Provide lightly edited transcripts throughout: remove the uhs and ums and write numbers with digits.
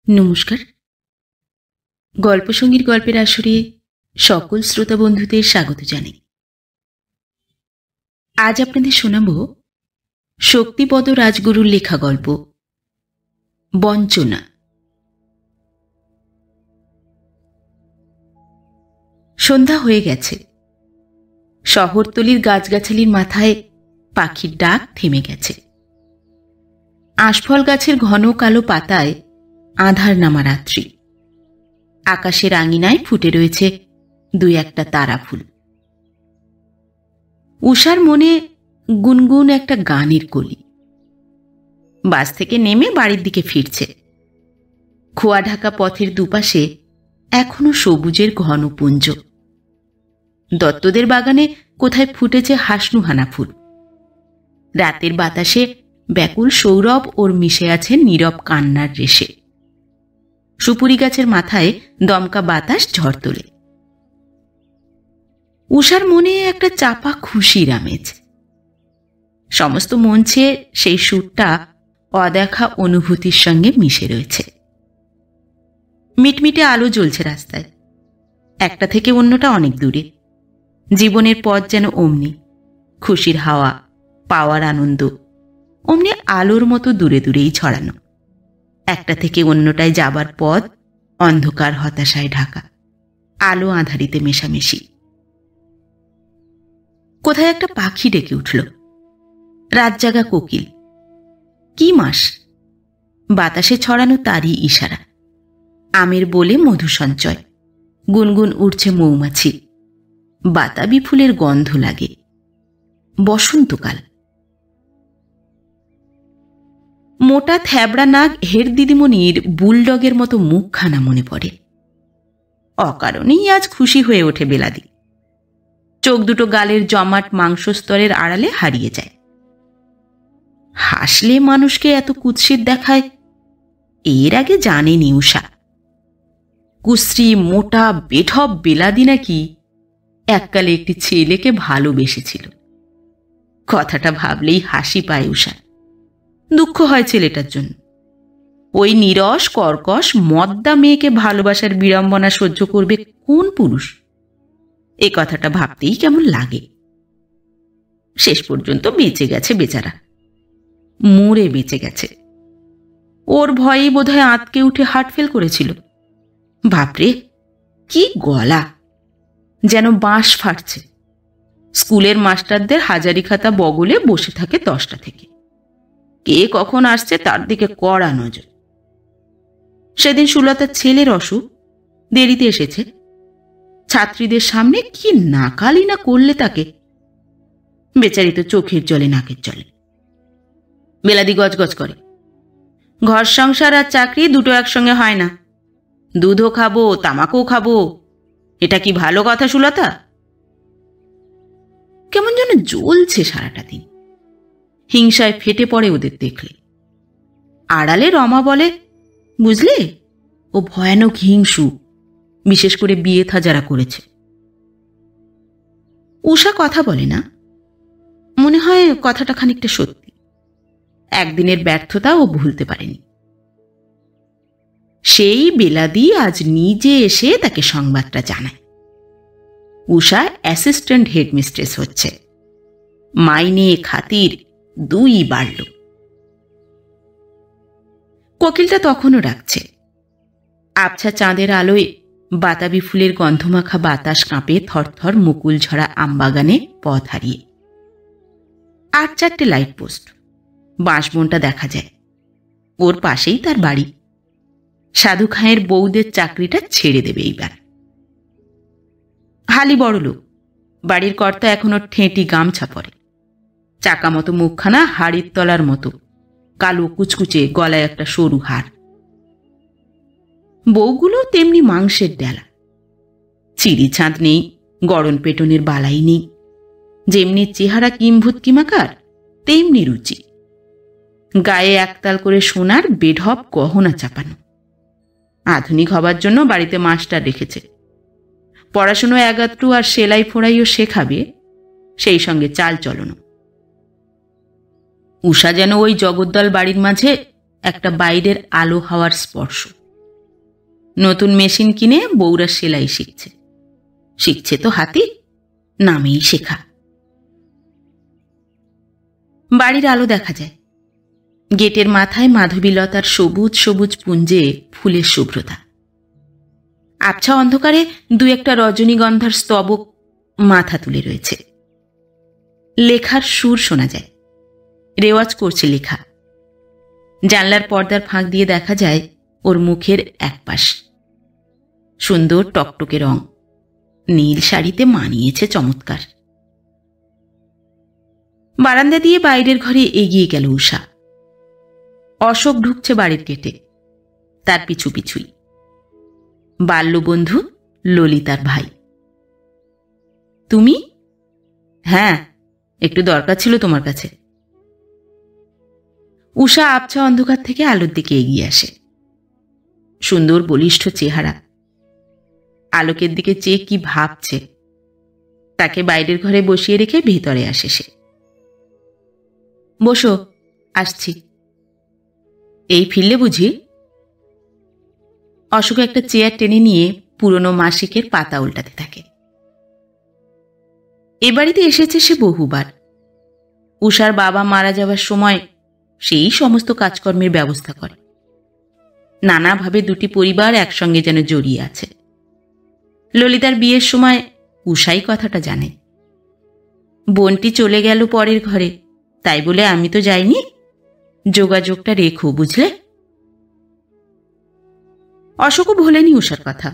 নমস্কার। গল্পসঙ্গীর গল্পের আসরে সকল শ্রোতা বন্ধুদের স্বাগত জানাই। আজ আপনাদের শোনাব শক্তিপদ রাজগুরুর লেখা গল্প বঞ্চনা। সন্ধ্যা হয়ে গেছে। শহরতলির গাছগাছালির মাথায় পাখির ডাক থেমে গেছে। আশফল গাছের ঘন কালো পাতায় আঁধার নামা রাত্রি। আকাশের আঙিনায় ফুটে রয়েছে দুই একটা তারা ফুল। উষার মনে গুনগুন একটা গানের কলি। বাস থেকে নেমে বাড়ির দিকে ফিরছে। খোয়া ঢাকা পথের দুপাশে এখনো সবুজের ঘন পুঞ্জ। দত্তদের বাগানে কোথায় ফুটেছে হাসনুহানা ফুল। রাতের বাতাসে ব্যাকুল সৌরভ ওর মিশে আছে নীরব কান্নার রেশে। সুপুরি গাছের মাথায় দমকা বাতাস ঝড় তোলে। উষার মনে একটা চাপা খুশির আমেজ। সমস্ত মঞ্চে সেই সুরটা অদেখা অনুভূতির সঙ্গে মিশে রয়েছে। মিটমিটে আলো জ্বলছে রাস্তায়। একটা থেকে অন্যটা অনেক দূরে। জীবনের পথ যেন অমনি, খুশির হাওয়া, পাওয়ার আনন্দ অমনি আলোর মতো দূরে দূরেই ছড়ানো। একটা থেকে অন্যটায় যাবার পথ অন্ধকার হতাশায় ঢাকা, আলো আঁধারিতে মেশামেশি। কোথায় একটা পাখি ডেকে উঠল। রাতজাগা কোকিল। কি মাস! বাতাসে ছড়ানো তারই ইশারা। আমের বলে মধু সঞ্চয়। গুনগুন উঠছে মৌমাছি। বাতাবি ফুলের গন্ধ লাগে। বসন্তকাল। মোটা থ্যাবড়া নাক হের দিদিমণির বুলডগের মতো মুখখানা মনে পড়ে। অকারণেই আজ খুশি হয়ে ওঠে বেলাদি। চোখ দুটো গালের জমাট মাংসস্তরের আড়ালে হারিয়ে যায়। হাসলে মানুষকে এত কুৎসিত দেখায় এর আগে জানেনি উষা। কুশ্রী মোটা বেঢপ বেলাদি নাকি এককালে একটি ছেলেকে ভালোবেসেছিল। কথাটা ভাবলেই হাসি পায় উষা। দুঃখ হয় ছেলেটার জন্য। ওই নিরস কর্কশ মদ্দা মেয়েকে ভালোবাসার বিড়ম্বনা সহ্য করবে কোন পুরুষ? এ কথাটা ভাবতেই কেমন লাগে। শেষ পর্যন্ত বেঁচে গেছে বেচারা, মরে বেঁচে গেছে। ওর ভয়েই বোধহয় আঁতকে উঠে হার্ট ফেল করেছিল। বাপরে, কি গলা! যেন বাঁশ ফাটছে। স্কুলের মাস্টারদের হাজারি খাতা বগলে বসে থাকে 10টা থেকে। কে কখন আসছে তার দিকে কড়া নজর। সেদিন সুলতার ছেলের অসুখ, দেরিতে এসেছে। ছাত্রীদের সামনে কি নাকালি না করলে তাকে! বেচারি তো চোখের জলে নাকের জলে। বেলাদি গজগজ করে, ঘর সংসার আর চাকরি দুটো একসঙ্গে হয় না। দুধও খাবো, তামাকও খাবো। এটা কি ভালো কথা সুলতা? কেমন যেন জ্বলছে সারাটা দিন। হিংসায় ফেটে পড়ে ওদের দেখলে। আড়ালে রমা বলে, বুঝলে, ও ভয়ানক হিংসু, বিশেষ করে বিয়ে থা যারা করেছে। উষা কথা বলে না। মনে হয় কথাটা খানিকটা সত্যি। একদিনের ব্যর্থতা ও ভুলতে পারেনি। সেই বেলাদি আজ নিজে এসে তাকে সংবাদটা জানায়। উষা অ্যাসিস্ট্যান্ট হেডমিস্ট্রেস হচ্ছে। মাইনে খাতির 2 বাড়ল। কোকিলটা তখনও ডাকছে। আবছা চাঁদের আলোয় বাতাবি ফুলের গন্ধমাখা বাতাস কাঁপে থরথর মুকুল ঝরা আমবাগানে পথ হারিয়ে। 8-4টে লাইট পোস্ট, বাঁশবনটা দেখা যায়। ওর পাশেই তার বাড়ি। সাধু খাঁয়ের বউদের চাকরিটা ছেড়ে দেবে এইবার। হালি বড় লোক। বাড়ির কর্তা এখনো ঠেঁটি গামছা পরে। চাকা মতো মুখখানা হাড়ির তলার মতো, কালো কুচকুচে, গলায় একটা সরু হার। বউগুলো তেমনি মাংসের ডেলা। চিড়ি ছাঁদ নেই, গড়ন পেটনের বালাই নেই। যেমনি চেহারা কিম্ভূত কিমাকার, তেমনি রুচি। গায়ে একতাল করে সোনার বেঢপ গহনা চাপানো। আধুনিক হবার জন্য বাড়িতে মাস্টার রেখেছে। পড়াশুনো এগাত্রু আর সেলাই ফোড়াইও শেখাবে, সেই সঙ্গে চাল চলনো। উষা যেন ওই জগদ্দল বাড়ির মাঝে একটা বাইরের আলো হাওয়ার স্পর্শ। নতুন মেশিন কিনে বউরা সেলাই শিখছে। শিখছে তো হাতি, নামেই শেখা। বাড়ির আলো দেখা যায়। গেটের মাথায় মাধবীলতার সবুজ সবুজ পুঞ্জে ফুলের শুভ্রতা। আবছা অন্ধকারে দু একটা রজনীগন্ধার স্তবক মাথা তুলে রয়েছে। লেখার সুর শোনা যায়। রেওয়াজ করছে লেখা। জানলার পর্দার ফাঁক দিয়ে দেখা যায় ওর মুখের এক পাশ। সুন্দর টকটকে রং, নীল শাড়িতে মানিয়েছে চমৎকার। বারান্দা দিয়ে বাইরের ঘরে এগিয়ে গেল উষা। অশোক ঢুকছে বাড়ির গেটে, তার পিছু পিছুই। বাল্যবন্ধু ললিতার ভাই। তুমি? হ্যাঁ, একটু দরকার ছিল তোমার কাছে। উষা আবছা অন্ধকার থেকে আলোর দিকে এগিয়ে আসে। সুন্দর বলিষ্ঠ চেহারা। আলোকের দিকে চেয়ে কি ভাবছে। তাকে বাইরের ঘরে বসিয়ে রেখে ভেতরে আসে সে। বসো, আসছি। এই ফিরলে বুঝি? অশোক একটা চেয়ার টেনে নিয়ে পুরনো মাসিকের পাতা উল্টাতে থাকে। এ বাড়িতে এসেছে সে বহুবার। উষার বাবা মারা যাওয়ার সময় সেই সমস্ত কাজকর্মের ব্যবস্থা করে। নানাভাবে দুটি পরিবার একসঙ্গে যেন জড়িয়ে আছে। ললিতার বিয়ের সময় উষাই কথাটা জানে। বোনটি চলে গেল পরের ঘরে, তাই বলে আমি তো যাইনি। যোগাযোগটা রেখো, বুঝলে? অশোকও ভোলেনি উষার কথা।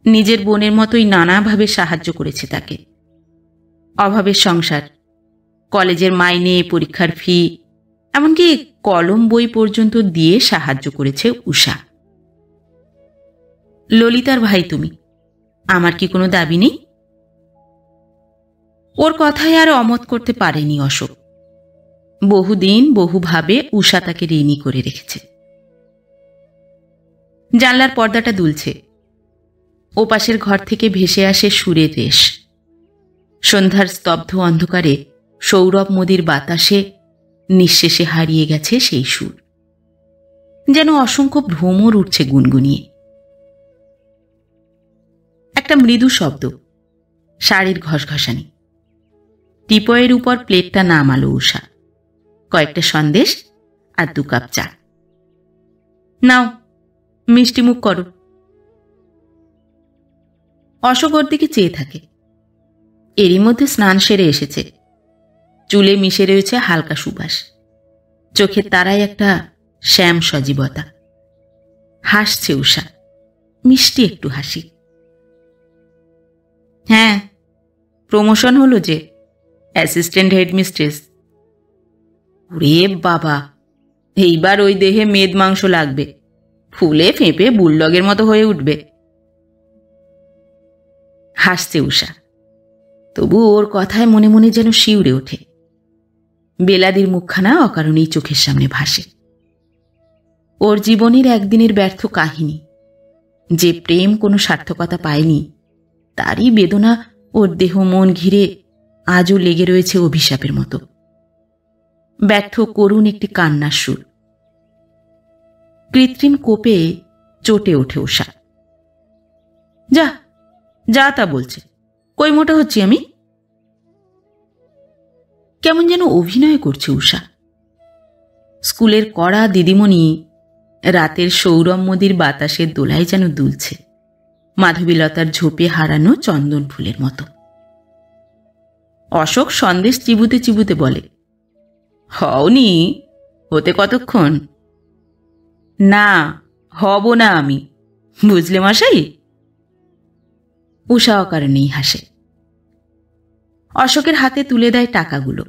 নিজের বোনের মতোই নানাভাবে সাহায্য করেছে তাকে। অভাবের সংসার, কলেজের মাইনে, পরীক্ষার ফি, এমনকি কলম বই পর্যন্ত দিয়ে সাহায্য করেছে উষা। ললিতার ভাই তুমি, আমার কি কোনো দাবি নেই? ওর কথায় আর অমত করতে পারেনি অশোক। বহুদিন বহুভাবে উষা তাকে ঋণী করে রেখেছে। জানলার পর্দাটা দুলছে। ওপাশের ঘর থেকে ভেসে আসে সুরের রেশ। সন্ধ্যার স্তব্ধ অন্ধকারে সৌরভ মোদির বাতাসে নিঃশেষে হারিয়ে গেছে সেই সুর। যেন অসংখ্য ভ্রমর উঠছে গুনগুনিয়ে। একটা মৃদু শব্দ, শাড়ির ঘসঘসানি। টিপয়ের উপর প্লেটটা নামালো উষা। কয়েকটা সন্দেশ আর 2 কাপ চা। নাও, মিষ্টি মুখ করো। অশোক ওর দিকে চেয়ে থাকে। এরই মধ্যে স্নান সেরে এসেছে। চুলে মিশে রয়েছে হালকা সুবাস। চোখের তারায় একটা শ্যাম সজীবতা। হাসছে উষা, মিষ্টি একটু হাসি। হ্যাঁ, প্রমোশন হলো যে, অ্যাসিস্ট্যান্ট হেডমিস্ট্রেস। ওরে বাবা, এইবার ওই দেহে মেদ মাংস লাগবে, ফুলে ফেঁপে বুলডগের মতো হয়ে উঠবে। হাসছে উষা, তবু ওর কথায় মনে মনে যেন শিউরে ওঠে। বেলাদির মুখখানা অকারণেই চোখের সামনে ভাসে। ওর জীবনের একদিনের ব্যর্থ কাহিনী। যে প্রেম কোনো সার্থকতা পায়নি, তারই বেদনা ওর দেহ মন ঘিরে আজও লেগে রয়েছে অভিশাপের মতো। ব্যর্থ করুণ একটি কান্নার সুর। কৃত্রিম কোপে চটে ওঠে উষা। যা যা তা বলছে, কই মোটা হচ্ছি আমি? কেমন যেন অভিনয় করছে উষা। স্কুলের কড়া দিদিমণি রাতের সৌরভ মোদির বাতাসের দোলায় যেন দুলছে, মাধবীলতার ঝোপে হারানো চন্দন ফুলের মতো। অশোক সন্দেশ চিবুতে চিবুতে বলে, হওনি, হতে কতক্ষণ? না, হব না আমি, বুঝলে মশাই? উষা অকারণেই হাসে। অশোকের হাতে তুলে দেয় টাকাগুলো।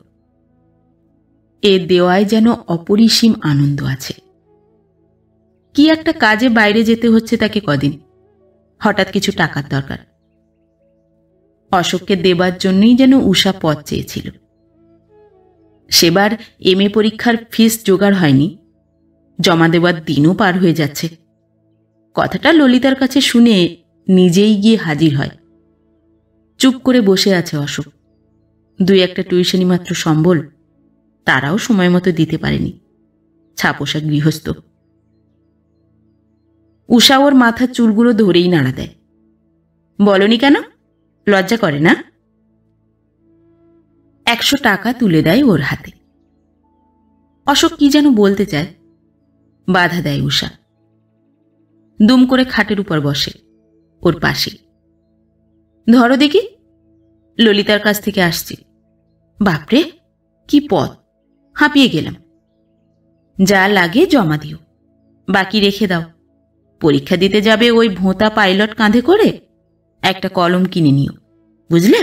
এ দেওয়ায় যেন অপরিসীম আনন্দ আছে। কি একটা কাজে বাইরে যেতে হচ্ছে তাকে কদিন, হঠাৎ কিছু টাকার দরকার। অশোককে দেবার জন্যই যেন উষা পথ চেয়েছিল। সেবার MA পরীক্ষার ফিস জোগাড় হয়নি, জমা দেওয়ার দিনও পার হয়ে যাচ্ছে। কথাটা ললিতার কাছে শুনে নিজেই গিয়ে হাজির হয়। চুপ করে বসে আছে অশোক। 2-1টা টিউশনি মাত্র সম্বল, তারাও সময় মতো দিতে পারেনি। ছাপোষা গৃহস্থ। উষা ওর মাথার চুলগুলো ধরেই নাড়া দেয়। বলনি কেন? লজ্জা করে না? 100 টাকা তুলে দেয় ওর হাতে। অশোক কি যেন বলতে চায়, বাধা দেয় উষা। দুম করে খাটের উপর বসে ওর পাশে। ধরো দেখি। ললিতার কাছ থেকে আসছে। বাপরে, কি পথ! হাঁপিয়ে গেলাম। যা লাগে জমা দিও, বাকি রেখে দাও। পরীক্ষা দিতে যাবে ওই ভোঁতা পাইলট কাঁধে করে, একটা কলম কিনে নিও, বুঝলে?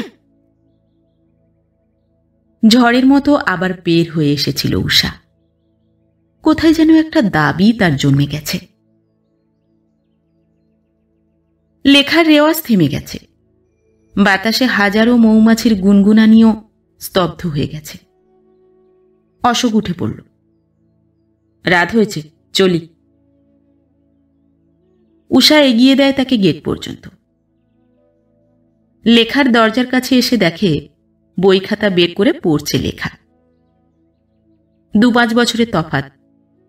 ঝড়ের মতো আবার বের হয়ে এসেছিল উষা। কোথায় যেন একটা দাবি তার জন্মে গেছে। লেখার রেওয়াজ থেমে গেছে। বাতাসে হাজারো মৌমাছির গুনগুনানিও স্তব্ধ হয়ে গেছে। অশোক উঠে পড়ল। রাত হয়েছে, চলি। উষা এগিয়ে দেয় তাকে গেট পর্যন্ত। লেখার দরজার কাছে এসে দেখে বই খাতা বের করে পড়ছে লেখা। 2-5 বছরের তফাৎ,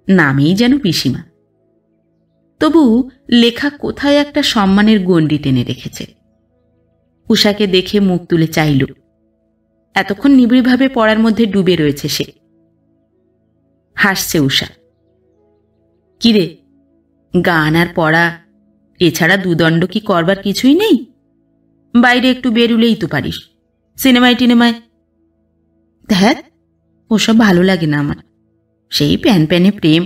নামেই যেন পিসিমা। তবু লেখা কোথায় একটা সম্মানের গণ্ডি টেনে রেখেছে। উষাকে দেখে মুখ তুলে চাইল। এতক্ষণ নিবিড়ভাবে পড়ার মধ্যে ডুবে রয়েছে সে। হাসছে উষা। কিরে, গান আর পড়া এছাড়া দুদণ্ড কি করবার কিছুই নেই? বাইরে একটু বেরুলেই তো পারিস, সিনেমায় টিনেমায়। ধ্যাত, ওসব ভালো লাগে না আমার। সেই প্যান প্যানে প্রেম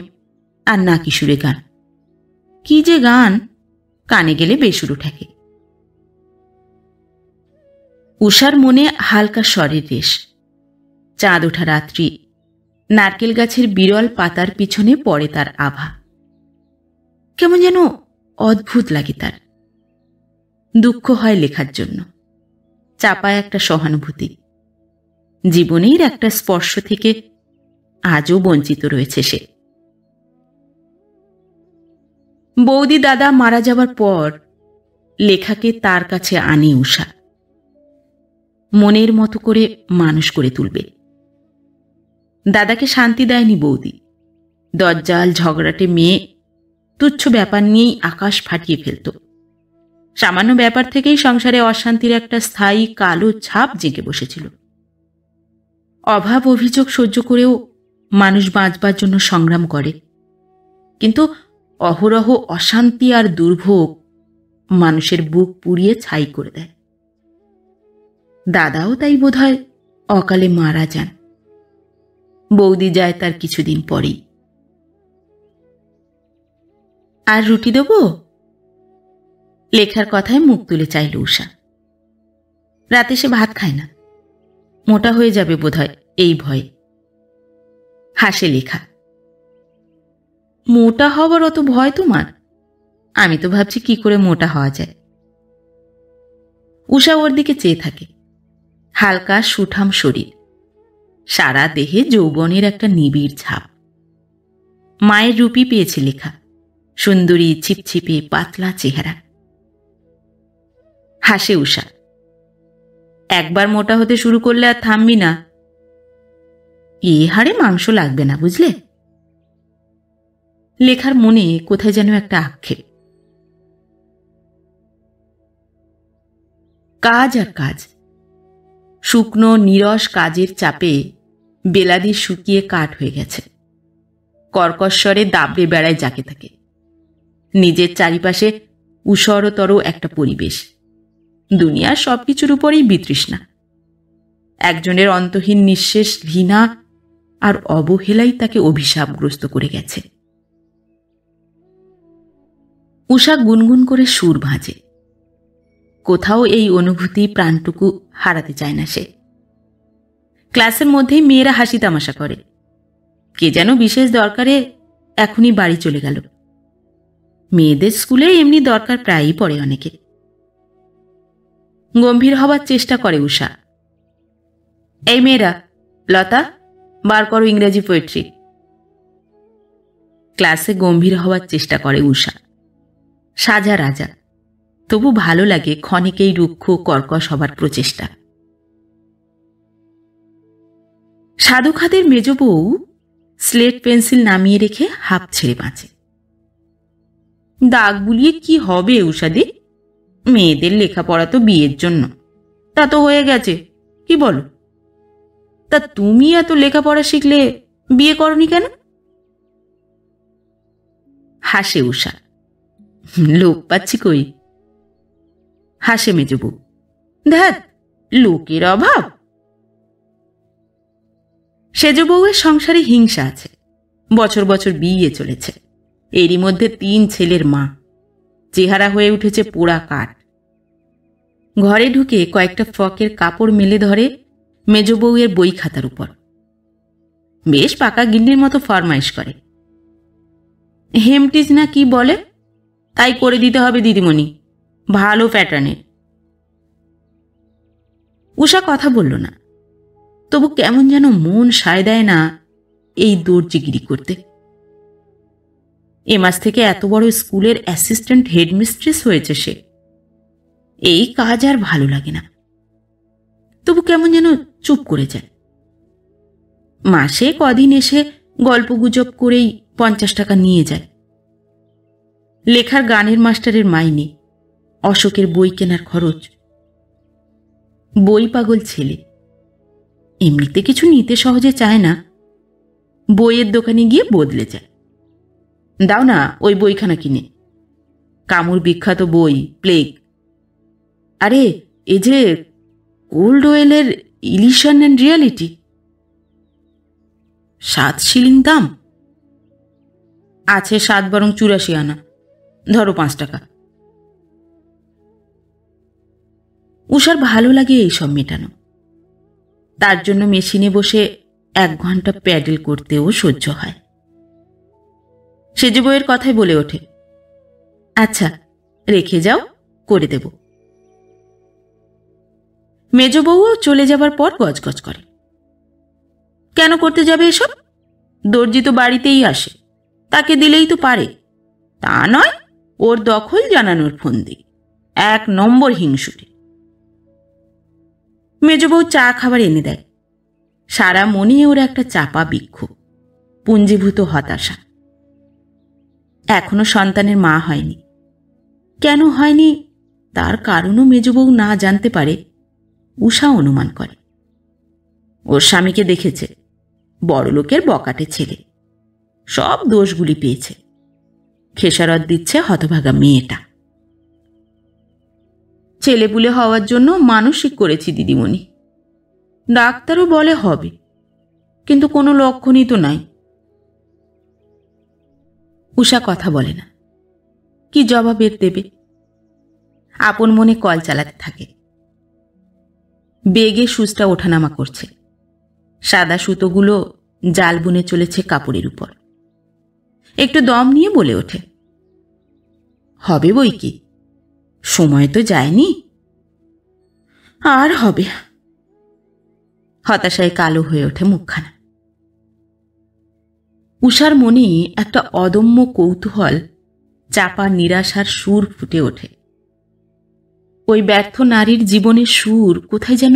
আর না কিশোরে গান। কি যে গান, কানে গেলে বেসুরো ঠেকে। উষার মনে হালকা স্বরের রেশ। চাঁদ ওঠা রাত্রি, নারকেল গাছের বিরল পাতার পিছনে পড়ে তার আভা। কেমন যেন অদ্ভুত লাগে তার। দুঃখ হয় লেখার জন্য, চাপায় একটা সহানুভূতি। জীবনের একটা স্পর্শ থেকে আজও বঞ্চিত রয়েছে সে। বৌদি দাদা মারা যাবার পর লেখাকে তার কাছে আনে উষা। মনের মতো করে মানুষ করে তুলবে। দাদাকে শান্তি দেয়নি বৌদি। দজ্জাল ঝগড়াটে মেয়ে, তুচ্ছ ব্যাপার নিয়েই আকাশ ফাটিয়ে ফেলত। সামান্য ব্যাপার থেকেই সংসারে অশান্তির একটা স্থায়ী কালো ছাপ জেঁকে বসেছিল। অভাব অভিযোগ সহ্য করেও মানুষ বাঁচবার জন্য সংগ্রাম করে, কিন্তু অহরহ অশান্তি আর দুর্ভোগ মানুষের বুক পুড়িয়ে ছাই করে দেয়। দাদাও তাই বোধহয় অকালে মারা যান। বৌদি যায় তার কিছুদিন পরেই। আর রুটি দেব? লেখার কথায় মুখ তুলে চাইল উষা। রাতে সে ভাত খায় না, মোটা হয়ে যাবে বোধহয় এই ভয়ে। হাসে লেখা। মোটা হবার অত ভয় তোমার? আমি তো ভাবছি কি করে মোটা হওয়া যায়। উষা ওর দিকে চেয়ে থাকে। হালকা সুঠাম শরীর, সারা দেহে যৌবনের একটা নিবিড় ছাপ। মায়ের রূপই পেয়েছে লেখা, সুন্দরী ছিপছিপে পাতলা চেহারা। হাসে উষা। একবার মোটা হতে শুরু করলে আর থামবি না। এ হাড়ে মাংস লাগবে না, বুঝলে? লেখার মনে কোথায় যেন একটা আক্ষেপ। কাজ আর কাজ। শুকনো নিরস কাজের চাপে বেলাদি শুকিয়ে কাঠ হয়ে গেছে। কর্কশ্বরে দাবড়ে বেড়ায় যাকে থাকে। নিজের চারিপাশে উষরতর একটা পরিবেশ। দুনিয়ার সবকিছুর উপরেই বিতৃষ্ণা। একজনের অন্তহীন নিঃশেষ ঘৃণা আর অবহেলাই তাকে অভিশাপগ্রস্ত করে গেছে। উষা গুনগুন করে সুর ভাঁজে। কোথাও এই অনুভূতি প্রাণটুকু হারাতে চায় না সে। ক্লাসের মধ্যেই মেয়েরা হাসি তামাশা করে। কে যেন বিশেষ দরকারে এখনই বাড়ি চলে গেল। মেয়েদের স্কুলে এমনি দরকার প্রায়ই পড়ে অনেকে। গম্ভীর হবার চেষ্টা করে উষা। এই মেয়েরা, লতা, বার করো ইংরেজি পোয়েট্রি। ক্লাসে গম্ভীর হওয়ার চেষ্টা করে উষা। সাজা রাজা, তবু ভালো লাগে ক্ষণিকেই রুক্ষ কর্কশ হবার প্রচেষ্টা। সাধু খাদের মেজ বউ স্লেট পেন্সিল নামিয়ে রেখে হাঁপ ছেড়ে বাঁচে। দাগ বুলিয়ে কি হবে উষাদি? মেয়েদের লেখাপড়া তো বিয়ের জন্য, তা তো হয়ে গেছে, কি বলো? তা তুমি এত লেখাপড়া শিখলে বিয়ে করনি কেন? হাসে উষা। লোক পাচ্ছি কই? হাসে মেজ বউ। ধ্যাত, লোকের অভাব। সেজ বউয়ের সংসারে হিংসা আছে, বছর বছর বিয়ে চলেছে, এরই মধ্যে 3 ছেলের মা, চেহারা হয়ে উঠেছে পোড়া কাঠ। ঘরে ঢুকে কয়েকটা ফ্রকের কাপড় মেলে ধরে মেজ বউয়ের বই খাতার উপর, বেশ পাকা গিন্নির মতো ফরমাইশ করে। হেমটিজ না কি বলে, তাই করে দিতে হবে দিদিমণি, ভালো প্যাটার্নের। উষা কথা বলল না, তবু কেমন যেন মন সায় দেয় না এই দর্জিগিরি করতে। এ মাস থেকে এত বড় স্কুলের অ্যাসিস্ট্যান্ট হেডমিস্ট্রেস হয়েছে সে, এই কাজ আর ভালো লাগে না। তবু কেমন যেন চুপ করে যায়। মাসে কদিন এসে গল্পগুজব করেই 50 টাকা নিয়ে যায়। লেখার গানের মাস্টারের মাইনে, অশোকের বই কেনার খরচ। বই পাগল ছেলে, এমনিতে কিছু নিতে সহজে চায় না, বইয়ের দোকানে গিয়ে বদলে যায়। দাও না ওই বইখানা কিনে, কামুর বিখ্যাত বই প্লেগ। আরে এ যে কোল্ড ওয়েলের ইলিশন অ্যান্ড রিয়ালিটি, 7 শিলিং দাম। আছে 7 বরং 84 আনা, ধরো 5 টাকা। উষার ভালো লাগে এইসব মেটানো, তার জন্য মেশিনে বসে 1 ঘন্টা প্যাডেল করতেও সহ্য হয়। সেজ বইয়ের কথাই বলে ওঠে, আচ্ছা রেখে যাও, করে দেব। মেজ বউও চলে যাবার পর গজগজ করে, কেন করতে যাবে এসব? দর্জি তো বাড়িতেই আসে, তাকে দিলেই তো পারে। তা নয়, ওর দখল জানানোর ফন্দি, 1 নম্বর হিংসুটে। মেজ বউ চা খাবার এনে দেয়, সারা মনে ওর একটা চাপা বিক্ষোভ, পুঞ্জীভূত হতাশা। এখনো সন্তানের মা হয়নি। কেন হয়নি তার কারণও মেজ বউ না জানতে পারে, উষা অনুমান করে। ওর স্বামীকে দেখেছে, বড়লোকের বকাটে ছেলে, সব দোষগুলি পেয়েছে, খেসারত দিচ্ছে হতভাগা মেয়েটা। ছেলেপুলে হওয়ার জন্য মানসিক করেছি দিদিমণি, ডাক্তারও বলে হবে, কিন্তু কোনো লক্ষণই তো নাই। উষা কথা বলে না, কি জবাবের দেবে? আপন মনে কল চালাতে থাকে। বেগে সুচটা ওঠানামা করছে, সাদা সুতোগুলো জাল বুনে চলেছে কাপড়ের উপর। একটু দম নিয়ে বলে ওঠে, হবে বই কি, সময় তো যায়নি। আর হবে। হতাশায় কালো হয়ে ওঠে মুখখানা। উষার মনে একটা অদম্য কৌতূহল, চাপা নিরাশার সুর ফুটে ওঠে। ওই ব্যর্থ নারীর জীবনের সুর কোথায় যেন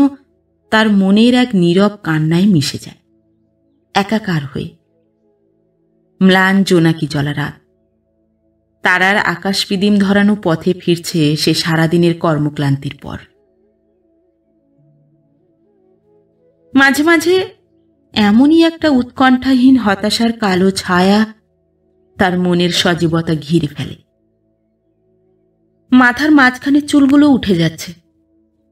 তার মনের এক নীরব কান্নায় মিশে যায়, একাকার হয়ে। ম্লান জোনাকি জলা রাত, তারার আকাশ পিদিম ধরানো পথে ফিরছে সে সারাদিনের কর্মক্লান্তির পর। মাঝে মাঝে এমনই একটা উৎকণ্ঠাহীন হতাশার কালো ছায়া তার মনের সজীবতা ঘিরে ফেলে। মাথার মাঝখানে চুলগুলো উঠে যাচ্ছে,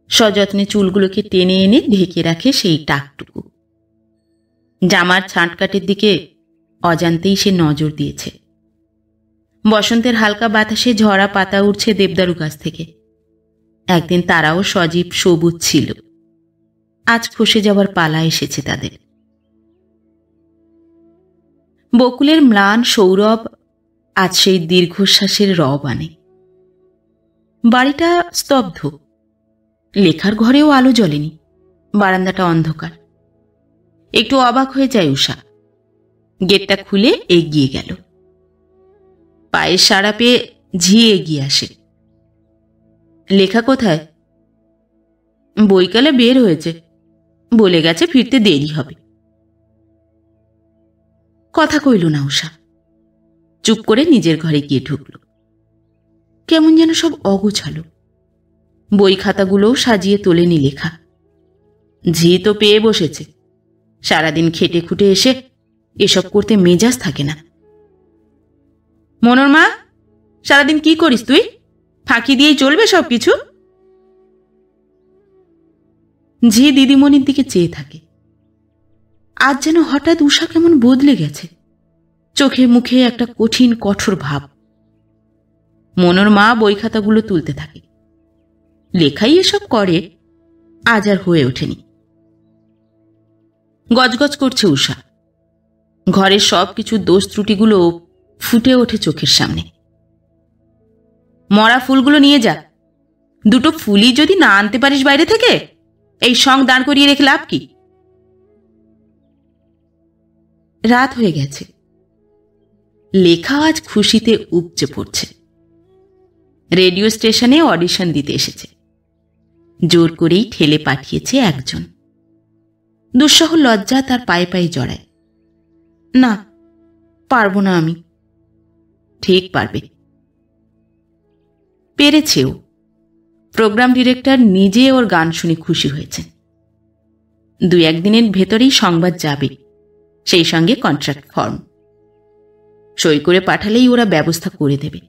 সযত্নে চুলগুলোকে টেনে এনে ঢেকে রাখে সেই টাকটুকু। জামার ছাঁটকাটের দিকে অজান্তেই সে নজর দিয়েছে। বসন্তের হালকা বাতাসে ঝরা পাতা উঠছে দেবদারু গাছ থেকে। একদিন তারাও সজীব সবুজ ছিল, আজ খসে যাওয়ার পালা এসেছে তাদের। বকুলের ম্লান সৌরভ আজ সেই দীর্ঘশ্বাসের রব আনে। বাড়িটা স্তব্ধ, লেখার ঘরেও আলো জ্বলেনি, বারান্দাটা অন্ধকার। একটু অবাক হয়ে যায় উষা, গেটটা খুলে এগিয়ে গেল। পায়ের সাড়া পেয়ে ঝি এগিয়ে আসে। লেখা কোথায়? বৈকালে বের হয়েছে, বলে গেছে ফিরতে দেরি হবে। কথা কইল না উষা, চুপ করে নিজের ঘরে গিয়ে ঢুকল। কেমন যেন সব অগোছালো। বই খাতাগুলোও সাজিয়ে তোলেনি লেখা। ঝি তো পেয়ে বসেছে, সারাদিন খেটে খুটে এসে এসব করতে মেজাজ থাকে না। মনোরমা, সারাদিন কি করিস তুই? ফাঁকি দিয়েই চলবে সব কিছু? ঝি দিদিমণির দিকে চেয়ে থাকে। আজ যেন হঠাৎ উষা কেমন বদলে গেছে, চোখে মুখে একটা কঠিন কঠোর ভাব। মনোরমা বই খাতাগুলো তুলতে থাকে। লেখাই এসব করে, আজ আর হয়ে ওঠেনি। গজগজ করছে উষা। ঘরের সব কিছু দোষ ত্রুটিগুলো ফুটে ওঠে চোখের সামনে। মরা ফুলগুলো নিয়ে যা। দুটো ফুলই যদি না আনতে পারিস বাইরে থেকে, এই সং দাঁড় করিয়ে রেখে লাভ কি? রাত হয়ে গেছে। লেখা আজ খুশিতে উপচে পড়ছে। রেডিও স্টেশনে অডিশন দিতে এসেছে। জোর করেই ঠেলে পাঠিয়েছে একজন। দুঃসহ লজ্জা তার পায়ে পায়ে জড়ায়। না, পারবো না আমি। ঠিক পারবে। পেরেছেও। প্রোগ্রাম ডিরেক্টর নিজে ওর গান শুনে খুশি হয়েছেন। 2-1 দিনের ভেতরেই সংবাদ যাবে, সেই সঙ্গে কন্ট্রাক্ট ফর্ম। সই করে পাঠালেই ওরা ব্যবস্থা করে দেবে।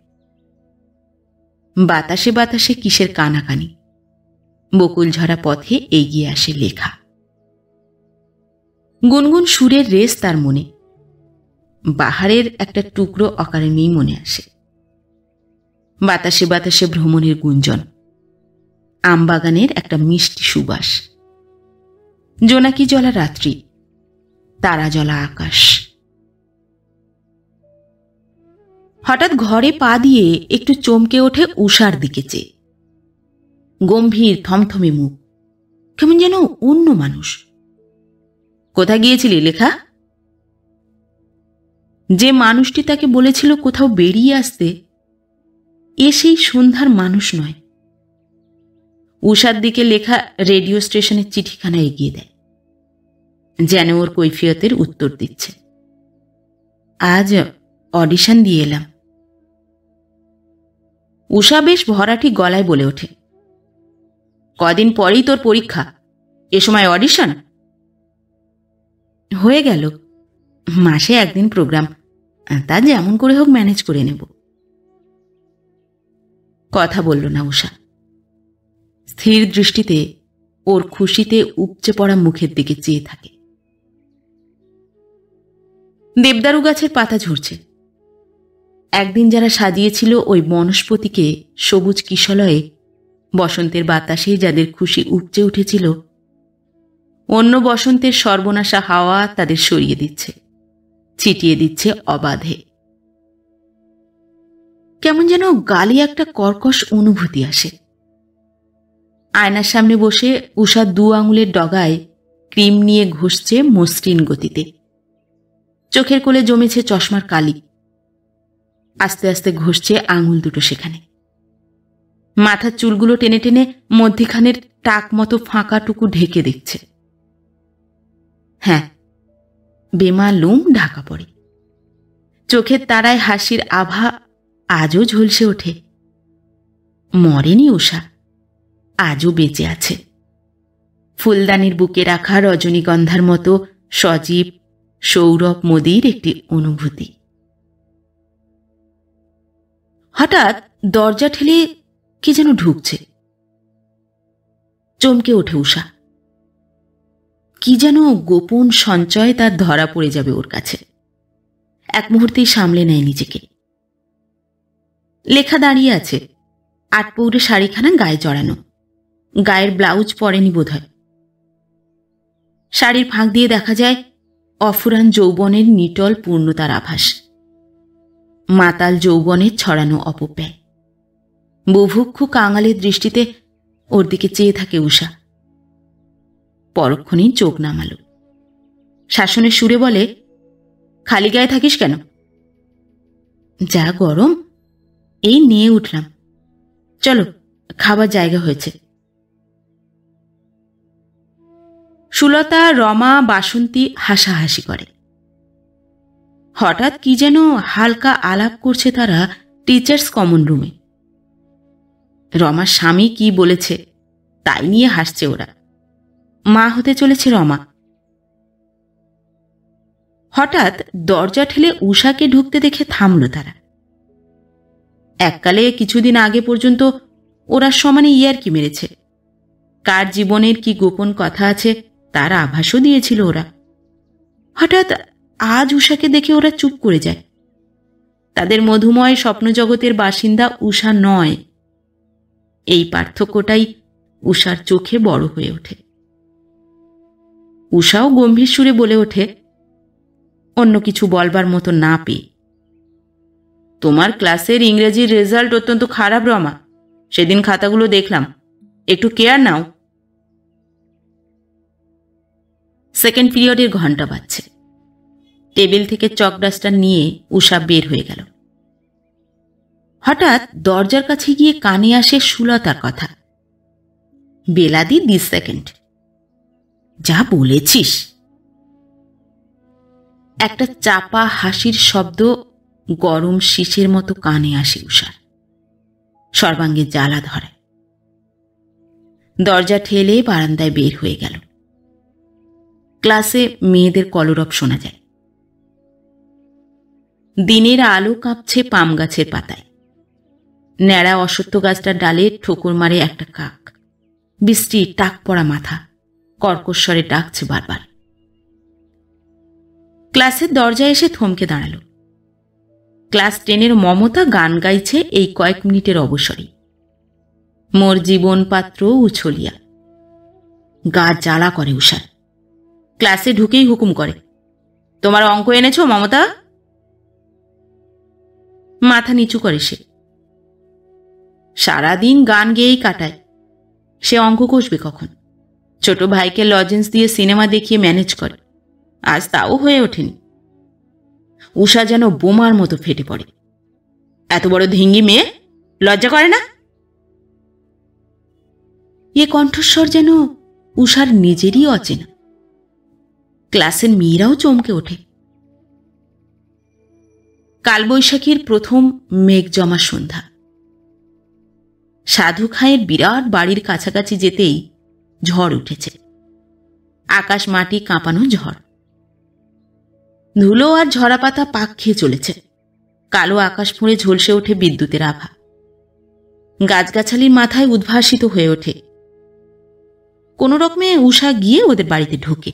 বাতাসে বাতাসে কিসের কানাকানি। বকুল ঝরা পথে এগিয়ে আসে লেখা। গুনগুন সুরের রেস তার মনে। বাহারের একটা টুকরো অকারণেই মনে আসে। বাতাসে বাতাসে ভ্রমণের গুঞ্জন, আমবাগানের একটা মিষ্টি সুবাস, জোনাকি জলা রাত্রি, তারা জলা আকাশ। হঠাৎ ঘরে পা দিয়ে একটু চমকে ওঠে উষার দিকে চেয়ে। গম্ভীর থমথমে মুখ, কেমন যেন অন্য মানুষ। কোথায় গিয়েছিলি লেখা? যে মানুষটি তাকে বলেছিল কোথাও বেরিয়ে আসতে, এ সেই সন্ধ্যার মানুষ নয়। উষার দিকে লেখা রেডিও স্টেশনের চিঠিখানা এগিয়ে দেয়, যেন ওর কৈফিয়তের উত্তর দিচ্ছে। আজ অডিশন দিয়ে এলাম। উষা বেশ ভরাটি গলায় বলে ওঠে, কদিন পরেই তোর পরীক্ষা, এ সময় অডিশন? হয়ে গেল, মাসে 1 দিন প্রোগ্রাম, তা যেমন করে হোক ম্যানেজ করে নেব। কথা বলল না উষা। স্থির দৃষ্টিতে ওর খুশিতে উপচে পড়া মুখের দিকে চেয়ে থাকে। দেবদারু গাছের পাতা ঝরছে। একদিন যারা সাজিয়েছিল ওই বনস্পতিকে সবুজ কিশলয়ে, বসন্তের বাতাসে যাদের খুশি উপচে উঠেছিল, অন্য বসন্তের সর্বনাশা হাওয়া তাদের সরিয়ে দিচ্ছে, ছিটিয়ে দিচ্ছে অবাধে। কেমন যেন গালে একটা কর্কশ অনুভূতি আসে। আয়নার সামনে বসে উষা 2 আঙুলের ডগায় ক্রিম নিয়ে ঘষছে মসৃণ গতিতে। চোখের কোলে জমেছে চশমার কালি। আস্তে আস্তে ঘষছে আঙুল দুটো সেখানে। মাথার চুলগুলো টেনে টেনে মধ্যিখানের টাক মতো ফাঁকাটুকু ঢেকে দিচ্ছে। হ্যাঁ, বেমালুম ঢাকা পড়ে। চোখের তারায় হাসির আভা আজও ঝলসে ওঠে। মরেনি উষা, আজও বেঁচে আছে। ফুলদানির বুকে রাখা রজনীগন্ধার মতো সজীব সৌরভ মোদির একটি অনুভূতি। হঠাৎ দরজা ঠেলে কে যেন ঢুকছে। চমকে ওঠে উষা। কি যেন গোপন সঞ্চয় তার ধরা পড়ে যাবে ওর কাছে। এক মুহূর্তেই সামলে নেয় নিজেকে। লেখা দাঁড়িয়ে আছে, 8 পৌরে শাড়িখানা গায়ে জড়ানো, গায়ের ব্লাউজ পরেনি বোধহয়। শাড়ির ফাঁক দিয়ে দেখা যায় অফুরান যৌবনের নিটল পূর্ণতার আভাস, মাতাল যৌবনের ছড়ানো অপব্যয়। বুভুক্ষু কাঙালের দৃষ্টিতে ওর দিকে চেয়ে থাকে উষা। পরক্ষণেই চোখ নামালো। শাসনের সুরে বলে, খালি গায়ে থাকিস কেন? যা গরম, এই নিয়ে উঠলাম, চলো খাবার জায়গা হয়েছে। সুলতা, রমা, বাসন্তী হাসাহাসি করে। হঠাৎ কি যেন হালকা আলাপ করছে তারা টিচার্স কমন রুমে। রমার স্বামী কি বলেছে তাই নিয়ে হাসছে ওরা। মা হতে চলেছে রমা। হঠাৎ দরজা ঠেলে উষাকে ঢুকতে দেখে থামল তারা। এককালে কিছুদিন আগে পর্যন্ত ওরা সমানে ইয়ার্কি মেরেছে। কার জীবনের কি গোপন কথা আছে তার আভাসও দিয়েছিল ওরা। হঠাৎ আজ উষাকে দেখে ওরা চুপ করে যায়। তাদের মধুময় স্বপ্নজগতের বাসিন্দা উষা নয়। এই পার্থক্যটাই উষার চোখে বড় হয়ে ওঠে। উষাও গম্ভীর সুরে বলে ওঠে, অন্য কিছু বলবার মতো না পেয়ে, তোমার ক্লাসের ইংরেজির রেজাল্ট অত্যন্ত খারাপ রমা। সেদিন খাতাগুলো দেখলাম, একটু কেয়ার নাও। সেকেন্ড পিরিয়ডের ঘন্টা বাজছে। টেবিল থেকে চক ডাস্টার নিয়ে উষা বের হয়ে গেল। হঠাৎ দরজার কাছে গিয়ে কানে আসে সুলতার কথা, বেলাদি 20 সেকেন্ড। যা বলেছিস। একটা চাপা হাসির শব্দ গরম শীষের মতো কানে আসে উষার। সর্বাঙ্গে জ্বালা ধরায়। দরজা ঠেলে বারান্দায় বের হয়ে গেল। ক্লাসে মেয়েদের কলরব শোনা যায়। দিনের আলো কাঁপছে পাম গাছের পাতায়। ন্যাড়া অশ্বত্থ গাছটার ডালে ঠোকর মারে একটা কাক। বৃষ্টির টাক পড়া মাথা কর্কশ্বরে ডাকছে বারবার। ক্লাসের দরজায় এসে থমকে দাঁড়ালো। ক্লাস 10-এর মমতা গান গাইছে এই কয়েক মিনিটের অবসরে। মোর জীবন পাত্র উছলিয়া। গা জ্বালা করে উষার। ক্লাসে ঢুকেই হুকুম করে, তোমার অঙ্ক এনেছো মমতা? মাথা নিচু করে সে। সারাদিন গান গেয়েই কাটায়। সে অঙ্ক কষবে কখন? ছোট ভাইকে লজেন্স দিয়ে সিনেমা দেখিয়ে ম্যানেজ করে। আজ তাও হয়ে ওঠেনি। উষা যেন বোমার মতো ফেটে পড়ে। এত বড় ধিঙ্গি মেয়ে, লজ্জা করে না? এ কণ্ঠস্বর যেন উষার নিজেরই অচেনা। ক্লাসের মেয়েরাও চমকে ওঠে। কালবৈশাখীর প্রথম মেঘ জমা সন্ধ্যা। সাধু খাঁয়ের বিরাট বাড়ির কাছাকাছি যেতেই ঝড় উঠেছে। আকাশ মাটি কাঁপানো ঝড়। ধুলো আর ঝরা পাতা পাক খেয়ে চলেছে। কালো আকাশ ফুঁড়ে ঝলসে ওঠে বিদ্যুতের আভা। গাছগাছালির মাথায় উদ্ভাসিত হয়ে ওঠে। কোনো রকমে উষা গিয়ে ওদের বাড়িতে ঢোকে।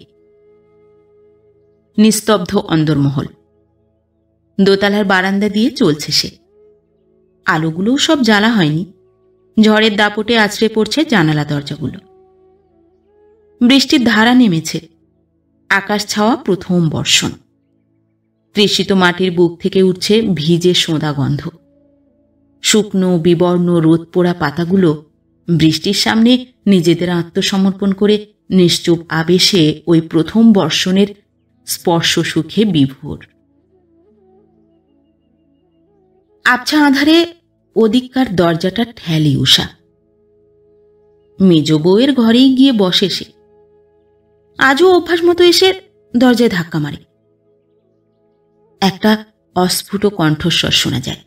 নিস্তব্ধ অন্দরমহল। দোতলার বারান্দা দিয়ে চলছে সে। আলোগুলোও সব জ্বালা হয়নি। ঝড়ের দাপটে আছড়ে পড়ছে জানালা দরজাগুলো। বৃষ্টির ধারা নেমেছে। আকাশ ছাওয়া প্রথম বর্ষণ। তৃষিত মাটির বুক থেকে উঠছে ভিজে সোঁদা গন্ধ। শুকনো বিবর্ণ রোদ পোড়া পাতাগুলো বৃষ্টির সামনে নিজেদের আত্মসমর্পণ করে নিশ্চুপ আবেশে ওই প্রথম বর্ষণের স্পর্শ সুখে বিভোর। আবছা আঁধারে ওদিককার দরজাটা ঠেলে উষা। মেজ বউয়ের ঘরেই গিয়ে বসে সে। আজও অভ্যাস মতো এসে দরজায় ধাক্কা মারে। একটা অস্ফুট কণ্ঠস্বর শোনা যায়।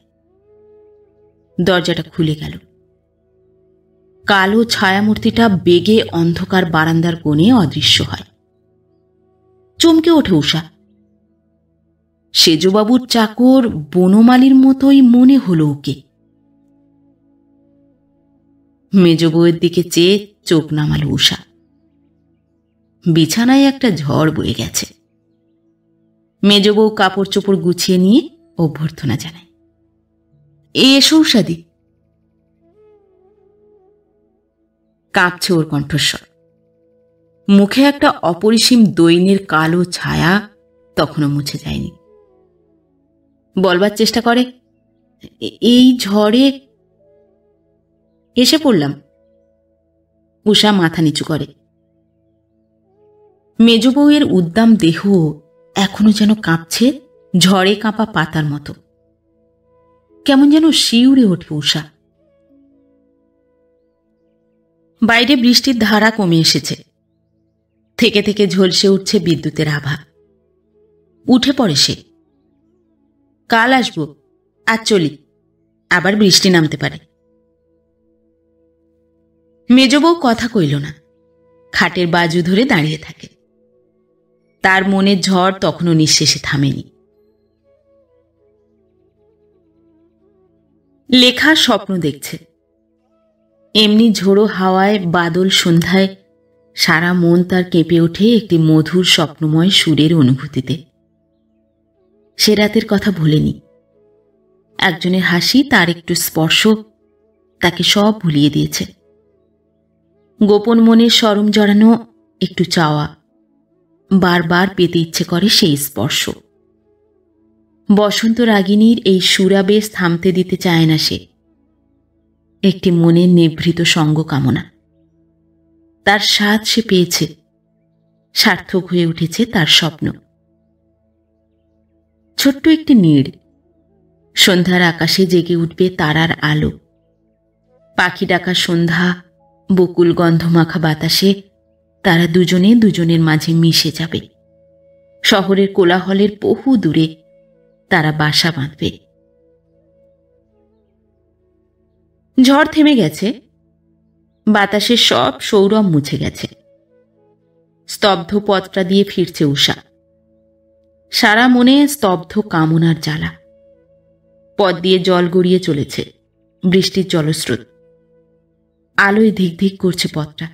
দরজাটা খুলে গেল। কালো ছায়ামূর্তিটা বেগে অন্ধকার বারান্দার কোণে অদৃশ্য হয়। চমকে ওঠে উষা। সেজবাবুর চাকর বনমালীর মতোই মনে হলো ওকে। মেজ বউয়ের দিকে চেয়ে চোখ নামালো উষা। বিছানায় একটা ঝড় বয়ে গেছে। মেজ বউ কাপড় চোপড় গুছিয়ে নিয়ে অভ্যর্থনা জানায়, এসো উষাদি। কাঁপছে ওর কণ্ঠস্বর। মুখে একটা অপরিসীম দৈন্যের কালো ছায়া তখনও মুছে যায়নি। বলবার চেষ্টা করে, এই ঝড়ে এসে পড়লাম। উষা মাথা নিচু করে। মেজ বউয়ের উদ্দাম দেহ এখনো যেন কাঁপছে ঝড়ে কাঁপা পাতার মতো। কেমন যেন শিউরে ওঠে উষা। বাইরে বৃষ্টির ধারা কমে এসেছে। থেকে থেকে ঝলসে উঠছে বিদ্যুতের আভা। উঠে পড়ে সে। কাল আসবো, আজ চলি, আবার বৃষ্টি নামতে পারে। মেজ বউ কথা কইল না, খাটের বাজু ধরে দাঁড়িয়ে থাকে। তার মনের ঝড় তখনও নিঃশেষে থামেনি। লেখা স্বপ্ন দেখছে। এমনি ঝোড়ো হাওয়ায়, বাদল সন্ধ্যায় সারা মন তার কেঁপে ওঠে একটি মধুর স্বপ্নময় সুরের অনুভূতিতে। সে রাতের কথা ভোলেনি। একজনের হাসি, তার একটু স্পর্শ তাকে সব ভুলিয়ে দিয়েছে। গোপন মনের শরম জড়ানো একটু চাওয়া, বারবার পেতে ইচ্ছে করে সেই স্পর্শ। বসন্ত রাগিনীর এই সুরাবেশ থামতে দিতে চায় না সে। একটি মনের নিভৃত সঙ্গ কামনা। তার স্বাদ সে পেয়েছে, সার্থক হয়ে উঠেছে তার স্বপ্ন। ছোট্ট একটি নীড়, সন্ধ্যার আকাশে জেগে উঠবে তারার আলো। পাখি ডাকা সন্ধ্যা, বকুল গন্ধমাখা বাতাসে তারা দুজনে দুজনের মাঝে মিশে যাবে। শহরের কোলাহলের বহু দূরে তারা বাসা বাঁধবে। ঝড় থেমে গেছে, বাতাসের সব সৌরভ মুছে গেছে। স্তব্ধ পথটা দিয়ে ফিরছে উষা। সারা মনে স্তব্ধ কামনার জ্বালা। পথ দিয়ে জল গড়িয়ে চলেছে, বৃষ্টির জলস্রোত। আলোয় ধিক ধিক করছে পথটা।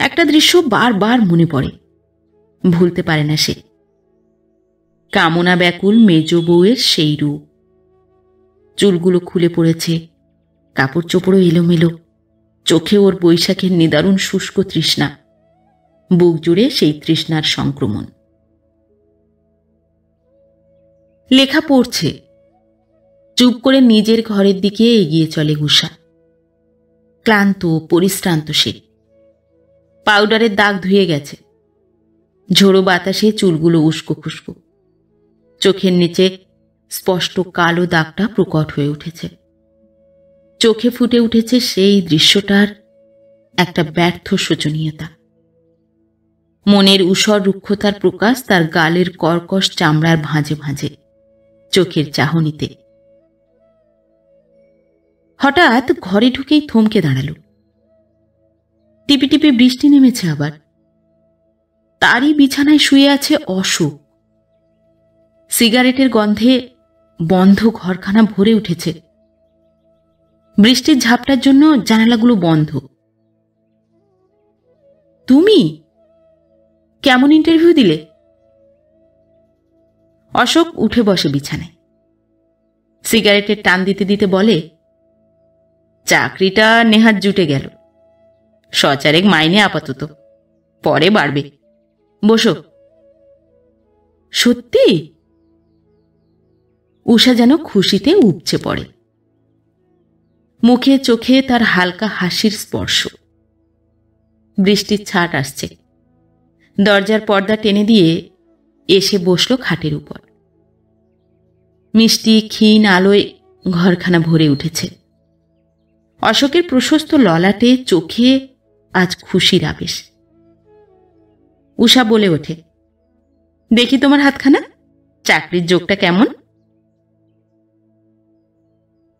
একটা দৃশ্য বারবার মনে পড়ে, ভুলতে পারে না সে। কামনা ব্যাকুল মেজ বউয়ের সেই রূপ। চুলগুলো খুলে পড়েছে, কাপড় চোপড়ও এলোমেলো। চোখে ওর বৈশাখের নিদারুণ শুষ্ক তৃষ্ণা। বুক জুড়ে সেই তৃষ্ণার সংক্রমণ। লেখা পড়ছে। চুপ করে নিজের ঘরের দিকে এগিয়ে চলে উষা। ক্লান্ত, পরিশ্রান্ত সে। পাউডারের দাগ ধুয়ে গেছে। ঝোড়ো বাতাসে চুলগুলো উস্কো খুস্কো। চোখের নিচে স্পষ্ট কালো দাগটা প্রকট হয়ে উঠেছে। চোখে ফুটে উঠেছে সেই দৃশ্যটার একটা ব্যর্থ শোচনীয়তা। মনের ঊষর রুক্ষতার প্রকাশ তার গালের কর্কশ চামড়ার ভাঁজে ভাঁজে, চোখের চাহনিতে। হঠাৎ ঘরে ঢুকেই থমকে দাঁড়াল। টিপি টিপি বৃষ্টি নেমেছে আবার। তারই বিছানায় শুয়ে আছে অশোক। সিগারেটের গন্ধে বন্ধ ঘরখানা ভরে উঠেছে। বৃষ্টির ঝাপটার জন্য জানালাগুলো বন্ধ। তুমি কেমন ইন্টারভিউ দিলে? অশোক উঠে বসে বিছানায়। সিগারেটের টান দিতে দিতে বলে, চাকরিটা নেহাত জুটে গেল। 100 মাইনে আপাতত, পরে বাড়বে। বসো। সত্যি? উষা যেন খুশিতে উপচে পড়ে। মুখে চোখে তার হালকা হাসির স্পর্শ। বৃষ্টির ছাট আসছে। দরজার পর্দা টেনে দিয়ে এসে বসল খাটের উপর। মিষ্টি ক্ষীণ আলোয় ঘরখানা ভরে উঠেছে। অশোকের প্রশস্ত ললাটে, চোখে আজ খুশির আবেশ। উষা বলে ওঠে, দেখি তোমার হাতখানা, চাকরির যোগটা কেমন?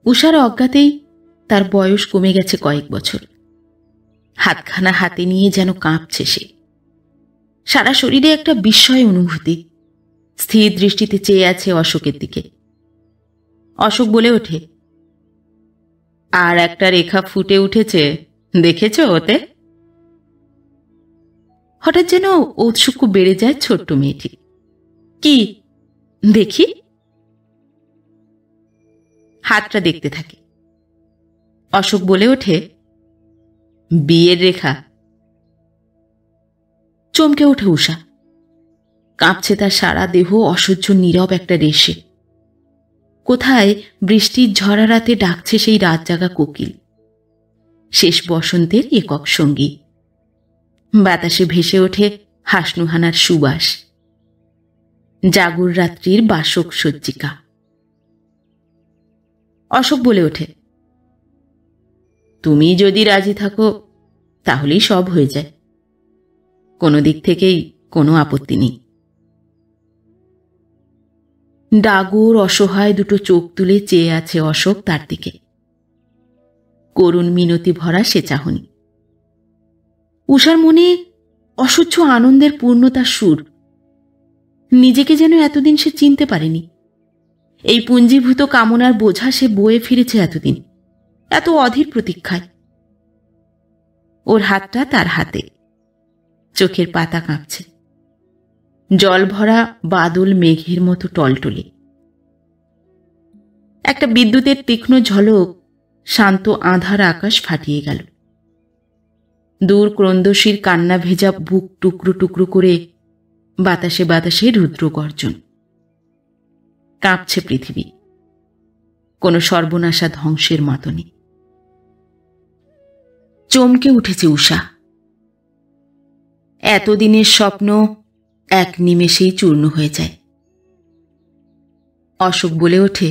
উষার অজ্ঞাতেই তার বয়স কমে গেছে কয়েক বছর। হাতখানা হাতে নিয়ে যেন কাঁপছে সে। সারা শরীরে একটা বিস্ময় অনুভূতি। স্থির দৃষ্টিতে চেয়ে আছে অশোকের দিকে। অশোক বলে ওঠে, আর একটা রেখা ফুটে উঠেছে, দেখেছ ওতে? হঠাৎ যেন ঔৎসুক্য বেড়ে যায় ছোট্ট মেয়েটি। কি দেখি? হাতটা দেখতে থাকে। অশোক বলে ওঠে, বিয়ের রেখা। চমকে ওঠে উষা। কাঁপছে তার সারা দেহ অসহ্য নীরব একটা রেশে। কোথায় বৃষ্টির ঝরা রাতে ডাকছে সেই রাত জাগা কোকিল। শেষ বসন্তের একক সঙ্গী। বাতাসে ভেসে ওঠে হাসনুহানার সুবাস। জাগর রাত্রির বাসক সজ্জিকা। অশোক বলে ওঠে, তুমি যদি রাজি থাকো তাহলেই সব হয়ে যায়। কোনো দিক থেকেই কোনো আপত্তি নেই। ডাগর অসহায় দুটো চোখ তুলে চেয়ে আছে অশোক তার দিকে। করুণ মিনতি ভরা সে চাহনি। উষার মনে অসহ্য আনন্দের পূর্ণতার সুর। নিজেকে যেন এতদিন সে চিনতে পারেনি। এই পুঞ্জীভূত কামনার বোঝা সে বয়ে ফিরেছে এতদিন, এত অধীর প্রতীক্ষায়। ওর হাতটা তার হাতে, চোখের পাতা কাঁপছে, জল ভরা বাদল মেঘের মতো টলটলে। একটা বিদ্যুতের তীক্ষ্ণ ঝলক শান্ত আঁধার আকাশ ফাটিয়ে গেল। দূর ক্রন্দশীর কান্না ভেজা বুক টুকরো টুকরো করে বাতাসে বাতাসে রুদ্র গর্জন। কাঁপছে পৃথিবী, কোনো সর্বনাশা ধ্বংসের মাতনে। চমকে উঠেছে উষা। এতদিনের স্বপ্ন এক নিমেষেই চূর্ণ হয়ে যায়। অশোক বলে ওঠে,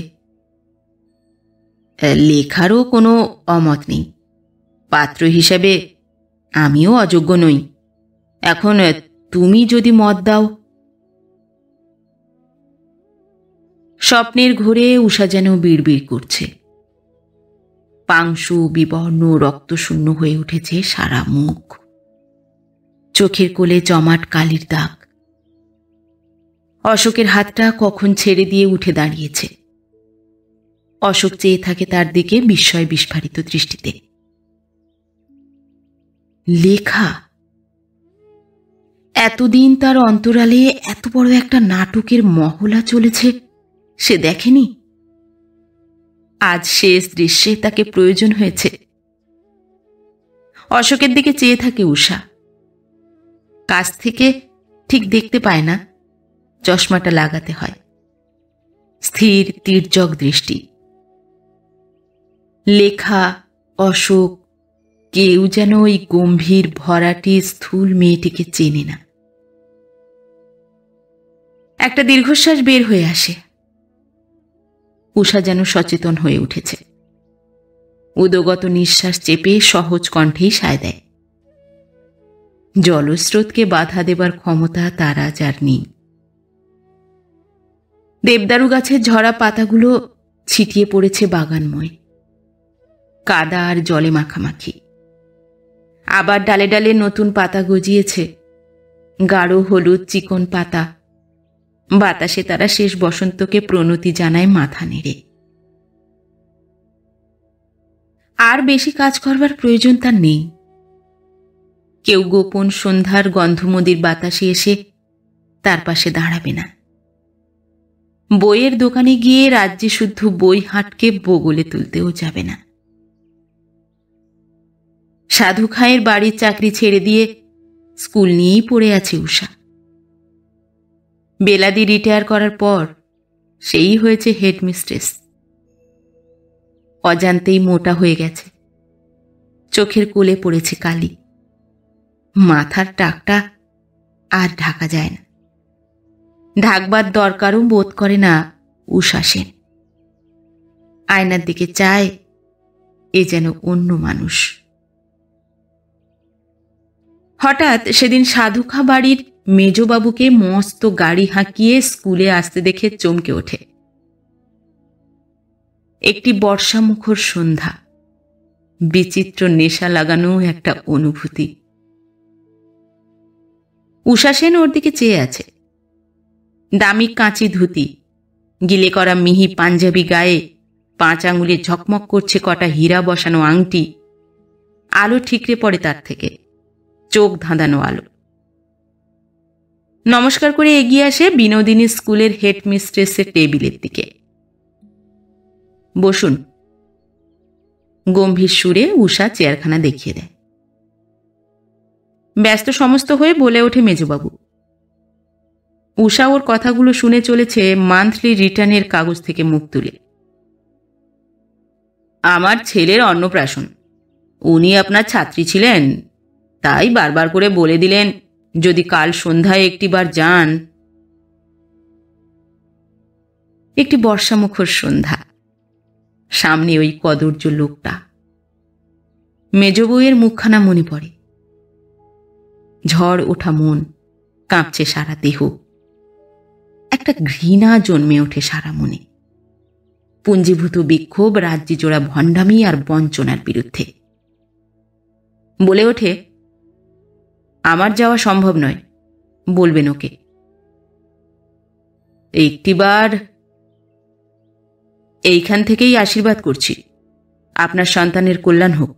লেখারও কোনো অমত নেই। পাত্র হিসাবে আমিও অযোগ্য নই। এখন তুমি যদি মত দাও। স্বপ্নের ঘোরে উষা যেন বিড়বিড় করছে। পাংশু বিবর্ণ রক্তশূন্য হয়ে উঠেছে সারা মুখ, চোখের কোলে জমাট কালির দাগ। অশোকের হাতটা কখন ছেড়ে দিয়ে উঠে দাঁড়িয়েছে। অশোক চেয়ে থাকে তার দিকে বিস্ময় বিস্ফারিত দৃষ্টিতে। লেখা! এতদিন তার অন্তরালে এত বড় একটা নাটকের মহলা চলেছে সে দেখেনি। আজ শেষ দৃশ্যে তাকে প্রয়োজন হয়েছে। অশোকের দিকে চেয়ে থাকে উষা। কাছ থেকে ঠিক দেখতে পায় না, চশমাটা লাগাতে হয়। স্থির তির্যক দৃষ্টি। লেখা, অশোক, কেউ যেন ওই গম্ভীর ভরাটি স্থূল মেয়েটিকে চেনে না। একটা দীর্ঘশ্বাস বের হয়ে আসে। উষা যেন সচেতন হয়ে উঠেছে। উদগত নিঃশ্বাস চেপে সহজ কণ্ঠেই সায় দেয়। জলস্রোতকে বাধা দেবার ক্ষমতা তার আজ আর নেই। দেবদারু গাছের ঝরা পাতাগুলো ছিটিয়ে পড়েছে বাগানময়, কাদা আর জলে মাখামাখি। আবার ডালে ডালে নতুন পাতা গজিয়েছে, গাঢ় হলুদ চিকন পাতা। বাতাসে তারা শেষ বসন্তকে প্রণতি জানায় মাথা নেড়ে। আর বেশি কাজ করবার প্রয়োজন তার নেই। কেউ গোপন সন্ধ্যার গন্ধমদির বাতাসে এসে তার পাশে দাঁড়াবে না। বইয়ের দোকানে গিয়ে রাজ্যে শুদ্ধ বই হাটকে বগলে তুলতেও যাবে না। সাধু খাঁয়ের বাড়ির চাকরি ছেড়ে দিয়ে স্কুল নিয়েই পড়ে আছে উষা। বেলাদি রিটায়ার করার পর সেই হয়েছে হেডমিস্ট্রেস। অজান্তেই মোটা হয়ে গেছে, চোখের কোলে পড়েছে কালি। মাথার টাকটা আর ঢাকা যায় না। ঢাকবার দরকারও বোধ করে না উষা সেন। আয়নার দিকে চায়, এ যেন অন্য মানুষ। হঠাৎ সেদিন সাধুখা বাড়ির মেজবাবুকে মস্ত গাড়ি হাঁকিয়ে স্কুলে আসতে দেখে চমকে ওঠে। একটি বর্ষামুখর সন্ধ্যা, বিচিত্র নেশা লাগানো একটা অনুভূতি। উষা সেন ওর দিকে চেয়ে আছে। দামি কাঁচি ধুতি, গিলে করা মিহি পাঞ্জাবি গায়ে 5 আঙুলে ঝকমক করছে কটা হীরা বসানো আংটি। আলো ঠিকরে পড়ে তার থেকে, চোখ ধাঁধানো আলো। নমস্কার করে এগিয়ে আসে বিনোদিনী স্কুলের হেডমিস্ট্রেসের টেবিলের দিকে। বসুন। গম্ভীর সুরে উষা চেয়ারখানা দেখিয়ে দেয়। ব্যস্ত সমস্ত হয়ে বলে ওঠে মেজবাবু। উষা ওর কথাগুলো শুনে চলেছে মান্থলি রিটার্নের কাগজ থেকে মুখ তুলে। আমার ছেলের অন্নপ্রাশন, উনি আপনার ছাত্রী ছিলেন, তাই বারবার করে বলে দিলেন যদি কাল সন্ধ্যায় একটিবার যান। একটি বর্ষামুখর সন্ধ্যা, সামনে ওই কদর্য লোকটা। মেজ বউয়ের মুখখানা মনে পড়ে। ঝড় ওঠা মন, কাঁপছে সারা দেহ। একটা ঘৃণা জন্মে ওঠে সারা মনে। পুঞ্জীভূত বিক্ষোভ রাজ্যে জোড়া ভণ্ডামি আর বঞ্চনার বিরুদ্ধে। বলে ওঠে, আমার যাওয়া সম্ভব নয়, বলবেন ওকে। একটিবার এইখান থেকেই আশীর্বাদ করছি, আপনার সন্তানের কল্যাণ হোক।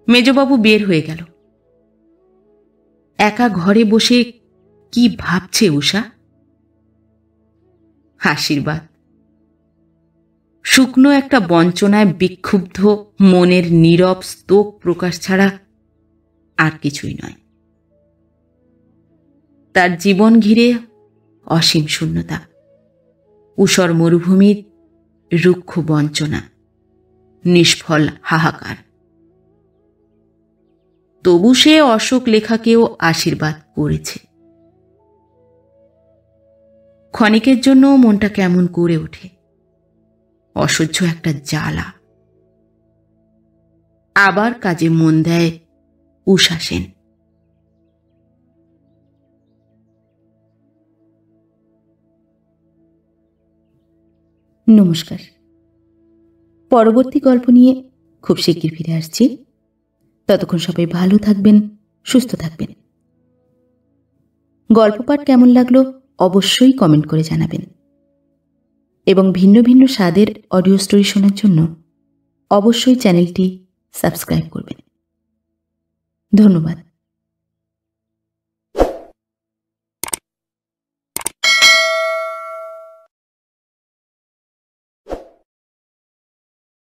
মেজবাবু বের হয়ে গেল। একা ঘরে বসে কি ভাবছে উষা? আশীর্বাদ, শুকনো একটা বঞ্চনায় বিক্ষুব্ধ মনের নীরব স্তোক প্রকাশ ছাড়া আর কিছুই নয়। তার জীবন ঘিরে অসীম শূন্যতা, ঊষর মরুভূমির রুক্ষ বঞ্চনা, নিষ্ফল হাহাকার। তবু সে অশোক লেখাকেও আশীর্বাদ করেছে। ক্ষণিকের জন্য মনটা কেমন করে ওঠে, অসহ্য একটা জ্বালা। আবার কাজে মন দেয় উষা সেন। নমস্কার। পরবর্তী গল্প নিয়ে খুব শিগগির ফিরে আসছি। ততক্ষণ সবাই ভালো থাকবেন, সুস্থ থাকবেন। গল্প পাঠ কেমন লাগলো অবশ্যই কমেন্ট করে জানাবেন, এবং ভিন্ন ভিন্ন স্বাদের অডিও স্টোরি শোনার জন্য অবশ্যই চ্যানেলটি সাবস্ক্রাইব করবেন। ধন্যবাদ।